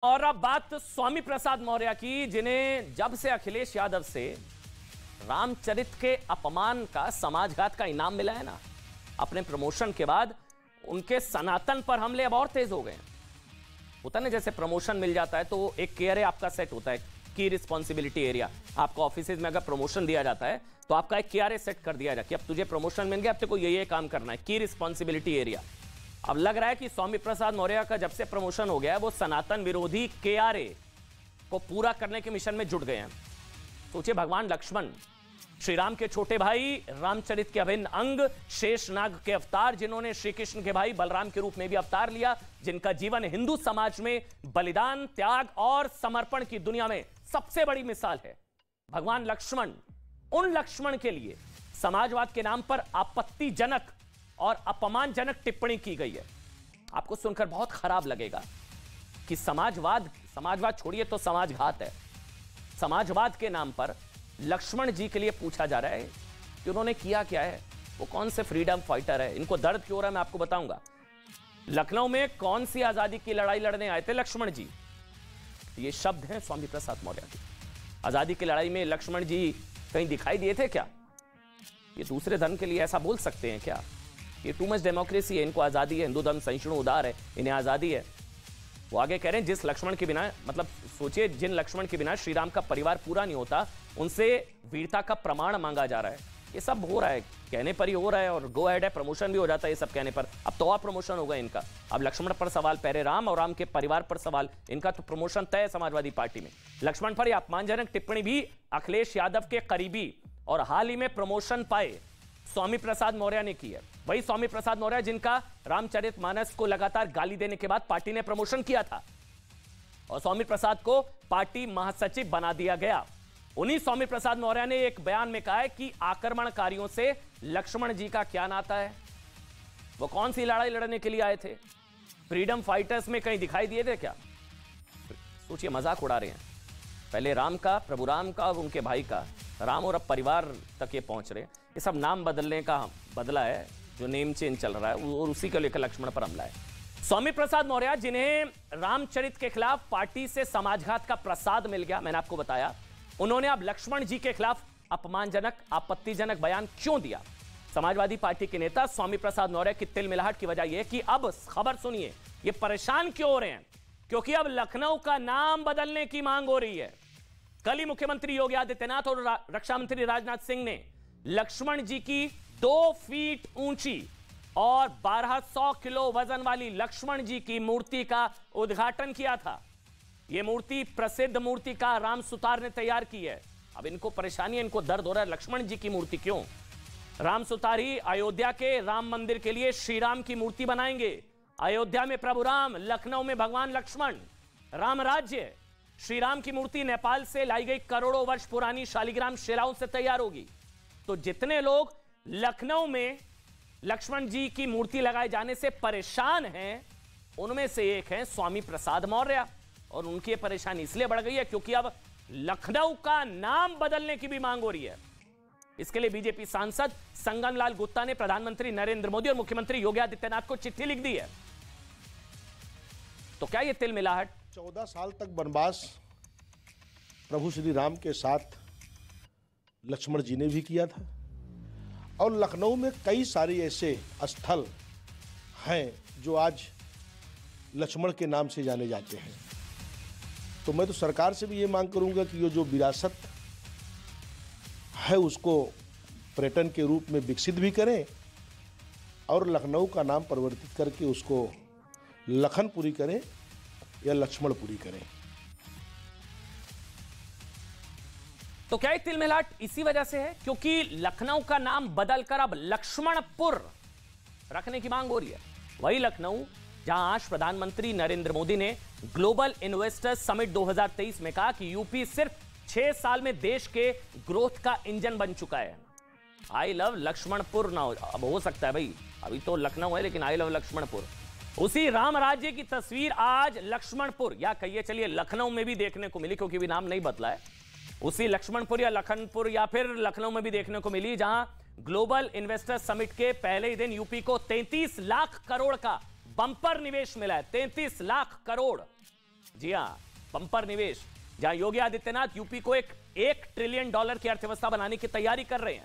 और अब बात स्वामी प्रसाद मौर्य की, जिन्हें जब से अखिलेश यादव से रामचरित के अपमान का, समाजघात का इनाम मिला है ना, अपने प्रमोशन के बाद उनके सनातन पर हमले अब और तेज हो गए हैं। होता ना, जैसे प्रमोशन मिल जाता है तो एक केयर आपका सेट होता है, की रिस्पॉन्सिबिलिटी एरिया। आपको ऑफिस में अगर प्रमोशन दिया जाता है तो आपका एक केआरए सेट कर दिया जाए कि अब तुझे प्रमोशन मिल गया, अब तेको ये काम करना है, की रिस्पॉन्सिबिलिटी एरिया। अब लग रहा है कि स्वामी प्रसाद मौर्य का जब से प्रमोशन हो गया है, वो सनातन विरोधी केआरए को पूरा करने के मिशन में जुट गए हैं। सोचिए, भगवान लक्ष्मण, श्री राम के छोटे भाई, रामचरित के अभिन्न अंग, शेषनाग के अवतार, जिन्होंने श्री कृष्ण के भाई बलराम के रूप में भी अवतार लिया, जिनका जीवन हिंदू समाज में बलिदान, त्याग और समर्पण की दुनिया में सबसे बड़ी मिसाल है। भगवान लक्ष्मण, उन लक्ष्मण के लिए समाजवाद के नाम पर आपत्तिजनक और अपमानजनक टिप्पणी की गई है। आपको सुनकर बहुत खराब लगेगा कि समाजवाद छोड़िए तो समाजघात है। समाजवाद के नाम पर लक्ष्मण जी के लिए पूछा जा रहा है कि उन्होंने किया क्या है, वो कौन से फ्रीडम फाइटर है, इनको दर्द क्यों हो रहा है, मैं आपको बताऊंगा। लखनऊ में कौन सी आजादी की लड़ाई लड़ने आए थे लक्ष्मण जी? ये शब्द हैं स्वामी प्रसाद मौर्य के। आजादी की लड़ाई में लक्ष्मण जी कहीं दिखाई दिए थे क्या? ये दूसरे धर्म के लिए ऐसा बोल सकते हैं क्या? ये टू मच डेमोक्रेसी है, इनको आजादी है, हिंदू धर्म सहिष्णु उदार है, इन्हें आजादी है। वो आगे कह रहे हैं, जिस लक्ष्मण के बिना, मतलब सोचिए, जिन लक्ष्मण के बिना श्री राम का परिवार पूरा नहीं होता, उनसे वीरता का प्रमाण मांगा जा रहा है। ये सब हो रहा है, कहने पर ही हो रहा है, और गो हेड है, प्रमोशन भी हो जाता है ये सब कहने पर। अब तो और प्रमोशन होगा इनका। अब लक्ष्मण पर सवाल, पहले राम और राम के परिवार पर सवाल, इनका तो प्रमोशन तय है समाजवादी पार्टी में। लक्ष्मण पर यह अपमानजनक टिप्पणी भी अखिलेश यादव के करीबी और हाल ही में प्रमोशन पाए स्वामी प्रसाद मौर्य ने की है। वही स्वामी प्रसाद मौर्य जिनका रामचरितमानस को लगातार गाली देने के बाद पार्टी ने प्रमोशन किया था और स्वामी प्रसाद को पार्टी महासचिव बना दिया गया। उन्हीं स्वामी प्रसाद मौर्य ने एक बयान में कहा है कि आक्रमणकारियों से लक्ष्मण जी का क्या नाता है, वो कौन सी लड़ाई लड़ने के लिए आए थे, फ्रीडम फाइटर्स में कहीं दिखाई दिए थे क्या? सोचिए, मजाक उड़ा रहे हैं। पहले राम का, प्रभु राम का और उनके भाई का, राम और अब परिवार तक ये पहुंच रहे हैं। ये सब नाम बदलने का बदला है, जो नेम चेंज चल रहा है, और उसी को लेकर लक्ष्मण पर हमला है। स्वामी प्रसाद मौर्य, जिन्हें रामचरित के खिलाफ पार्टी से समाजघात का प्रसाद मिल गया, मैंने आपको बताया, उन्होंने अब लक्ष्मण जी के खिलाफ अपमानजनक, आपत्तिजनक बयान क्यों दिया? समाजवादी पार्टी के नेता स्वामी प्रसाद मौर्य की तिलमिलाहट की वजह यह कि अब खबर सुनिए, ये परेशान क्यों हो रहे हैं, क्योंकि अब लखनऊ का नाम बदलने की मांग हो रही है। कल ही मुख्यमंत्री योगी आदित्यनाथ और रक्षा मंत्री राजनाथ सिंह ने लक्ष्मण जी की 2 फीट ऊंची और 1200 किलो वजन वाली लक्ष्मण जी की मूर्ति का उद्घाटन किया था। यह मूर्ति प्रसिद्ध मूर्तिकार राम सुतार ने तैयार की है। अब इनको परेशानी है, इनको दर्द हो रहा है, लक्ष्मण जी की मूर्ति क्यों? राम सुतार ही अयोध्या के राम मंदिर के लिए श्री राम की मूर्ति बनाएंगे। अयोध्या में प्रभु राम, लखनऊ में भगवान लक्ष्मण, राम राज्य। श्री राम की मूर्ति नेपाल से लाई गई करोड़ों वर्ष पुरानी शालिग्राम शिलाओं से तैयार होगी। तो जितने लोग लखनऊ में लक्ष्मण जी की मूर्ति लगाए जाने से परेशान हैं, उनमें से एक है स्वामी प्रसाद मौर्य। और उनकी परेशानी इसलिए बढ़ गई है क्योंकि अब लखनऊ का नाम बदलने की भी मांग हो रही है। इसके लिए बीजेपी सांसद संगम लाल गुप्ता ने प्रधानमंत्री नरेंद्र मोदी और मुख्यमंत्री योगी आदित्यनाथ को चिट्ठी लिख दी है। तो क्या यह तिलमिलाहट? 14 साल तक वनवास प्रभु श्री राम के साथ लक्ष्मण जी ने भी किया था, और लखनऊ में कई सारे ऐसे स्थल हैं जो आज लक्ष्मण के नाम से जाने जाते हैं। तो मैं तो सरकार से भी ये मांग करूंगा कि ये जो विरासत है उसको पर्यटन के रूप में विकसित भी करें और लखनऊ का नाम परिवर्तित करके उसको लखनपुरी करें या लक्ष्मणपुरी करें। तो क्या तिलमिलाहट इसी वजह से है क्योंकि लखनऊ का नाम बदलकर अब लक्ष्मणपुर रखने की मांग हो रही है। वही लखनऊ जहां आज प्रधानमंत्री नरेंद्र मोदी ने ग्लोबल इन्वेस्टर्स समिट 2023 में कहा कि यूपी सिर्फ 6 साल में देश के ग्रोथ का इंजन बन चुका है। आई लव लक्ष्मणपुर ना हो, अब हो सकता है भाई, अभी तो लखनऊ है लेकिन आई लव लक्ष्मणपुर। उसी राम राज्य की तस्वीर आज लक्ष्मणपुर, या कहिए चलिए लखनऊ में भी देखने को मिली, क्योंकि भी नाम नहीं बदला है। उसी लक्ष्मणपुर या लखनपुर या फिर लखनऊ में भी देखने को मिली, जहां ग्लोबल इन्वेस्टर्स समिट के पहले ही दिन यूपी को 33 लाख करोड़ का बंपर निवेश मिला है। 33 लाख करोड़। जी हां, बंपर निवेश, जहां योगी आदित्यनाथ यूपी को एक $1 ट्रिलियन की अर्थव्यवस्था बनाने की तैयारी कर रहे हैं।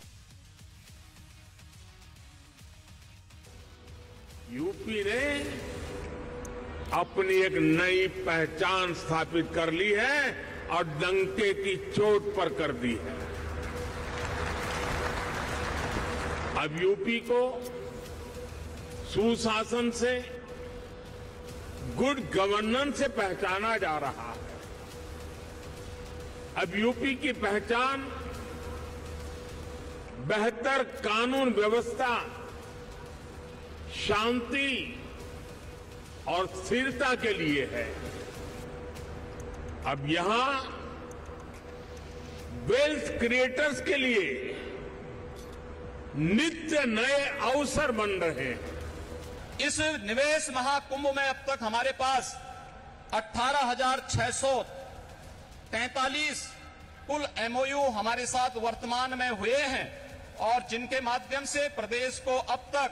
यूपी ने अपनी एक नई पहचान स्थापित कर ली है और डंके की चोट पर कर दी है। अब यूपी को सुशासन से, गुड गवर्नेंस से पहचाना जा रहा है। अब यूपी की पहचान बेहतर कानून व्यवस्था, शांति और स्थिरता के लिए है। अब यहां वेल्थ क्रिएटर्स के लिए नित्य नए अवसर बन रहे हैं। इस निवेश महाकुंभ में अब तक हमारे पास 18,643 कुल एमओयू हमारे साथ वर्तमान में हुए हैं और जिनके माध्यम से प्रदेश को अब तक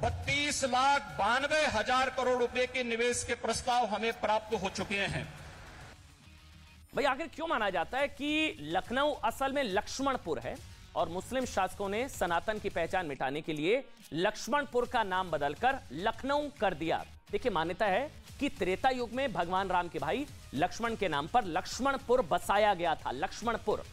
32,92,000 करोड़ रुपए के निवेश के प्रस्ताव हमें प्राप्त हो चुके हैं। भाई आखिर क्यों माना जाता है कि लखनऊ असल में लक्ष्मणपुर है और मुस्लिम शासकों ने सनातन की पहचान मिटाने के लिए लक्ष्मणपुर का नाम बदलकर लखनऊ कर दिया? देखिए, मान्यता है कि त्रेता युग में भगवान राम के भाई लक्ष्मण के नाम पर लक्ष्मणपुर बसाया गया था। लक्ष्मणपुर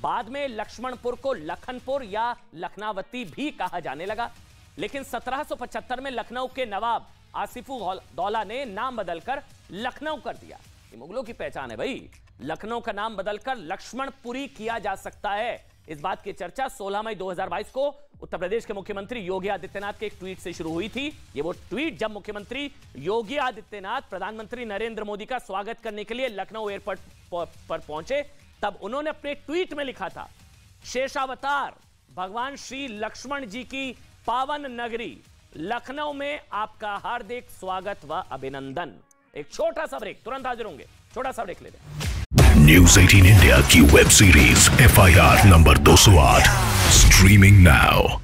बाद में लक्ष्मणपुर को लखनपुर या लखनावती भी कहा जाने लगा, लेकिन 1775 में लखनऊ के नवाब आसिफुद्दौला ने नाम बदलकर लखनऊ कर दिया। ये मुगलों की पहचान है भाई। लखनऊ का नाम बदलकर लक्ष्मणपुरी किया जा सकता है। इस बात की चर्चा 16 मई 2022 को उत्तर प्रदेश के मुख्यमंत्री योगी आदित्यनाथ के एक ट्वीट से शुरू हुई थी। ये वो ट्वीट जब मुख्यमंत्री योगी आदित्यनाथ प्रधानमंत्री नरेंद्र मोदी का स्वागत करने के लिए लखनऊ एयरपोर्ट पर पहुंचे, तब उन्होंने अपने ट्वीट में लिखा था, शेषावतार भगवान श्री लक्ष्मण जी की पावन नगरी लखनऊ में आपका हार्दिक स्वागत व अभिनंदन। एक छोटा सा ब्रेक, तुरंत हाजिर होंगे, छोटा सा ब्रेक ले लें। न्यूज़ 18 इंडिया की web series FIR number 208 streaming now.